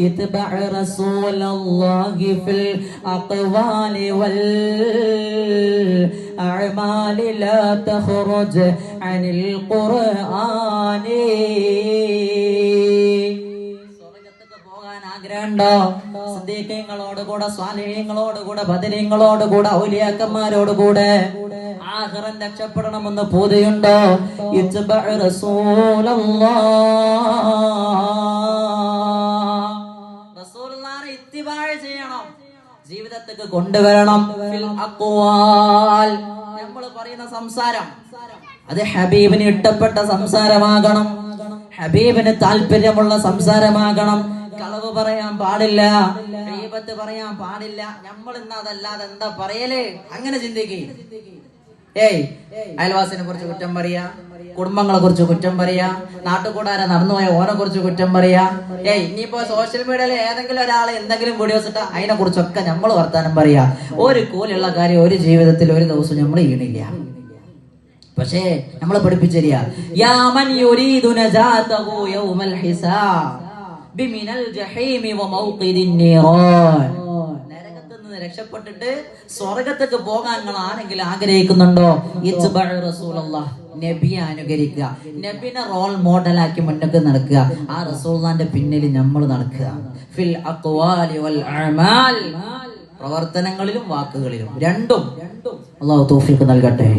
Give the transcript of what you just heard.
اتبع رسول الله في الأقوال والأعمال لا تخرج عن القرآن. സിദ്ദീഖീങ്ങളോടുകൂടെ, സ്വാലിഹീങ്ങളോടുകൂടെ, ബദരീങ്ങളോടുകൂടെ, ഔലിയാക്കന്മാരോടുകൂടെ ആഖിറൻ രക്ഷപ്പെടണമെന്ന് പൂതിയുണ്ടോ? ഇത്ബഅ റസൂലുള്ളാഹിനെ ഇത്തിബാഅ് ചെയ്യണം, ജീവിതത്തിലേക്ക് കൊണ്ടുവരണം. ഫിൽ അഖ്വാൽ, നമ്മൾ പറയുന്ന സംസാരം അത് ഹബീബിന് ഇഷ്ടപ്പെട്ട സംസാരമാകണം, ഹബീബിന് താല്പര്യമുള്ള സംസാരമാകണം. കളവ് പറയാൻ പാടില്ല, ഗീബത്ത് പറയാൻ പാടില്ല. നമ്മൾ ഇന്ന് അതല്ലാതെ എന്താ പറയല്? അങ്ങനെ ചിന്തിക്കേ. അയൽവാസിനെ കുറിച്ച് കുറ്റം പറയാ, കുടുംബങ്ങളെ കുറിച്ച് കുറ്റം പറയാ, നാട്ടുകൂടാരെ നടന്നുപോയ ഓനെ കുറിച്ച് കുറ്റം പറയാ. ഇനിയിപ്പോ സോഷ്യൽ മീഡിയയിൽ ഏതെങ്കിലും ഒരാളെ എന്തെങ്കിലും വീഡിയോസ് ഇട്ടാ അതിനെ കുറിച്ചൊക്കെ നമ്മൾ വർത്താനം പറയാ. ഒരു കൂലുള്ള കാര്യം ഒരു ജീവിതത്തിൽ ഒരു ദിവസം നമ്മൾ ചെയ്യണില്ല. പക്ഷേ നമ്മളെ പഠിപ്പിച്ചരിക, യാ മൻ യുരീദു നജാതഹു യൗമൽ ഹിസാബ് ബിമിനൽ ജഹീമി വമൗഖിദിൻ നീറാൻ. നരകത്തിൽ നിന്ന് രക്ഷപ്പെട്ടിട്ട് സ്വർഗ്ഗത്തേക്ക് പോകാൻ നിങ്ങൾ ആരെങ്കിലും ആഗ്രഹിക്കുന്നുണ്ടോ? ഇത്ബഅ റസൂലുള്ളാഹ്, നബിയെ അനുകരിക്കുക, നബിനെ റോൾ മോഡലാക്കി മുന്നോട്ട് നടക്കുക. ആ റസൂലുള്ളാഹിന്റെ പിന്നിൽ നമ്മൾ നടക്കുക. ഫിൽ അഖ്വാലി വൽ അഅമാൽ, പ്രവർത്തനങ്ങളിലും വാക്കുകളിലും രണ്ടും. അല്ലാഹു തൗഫീഖ് നൽകട്ടെ.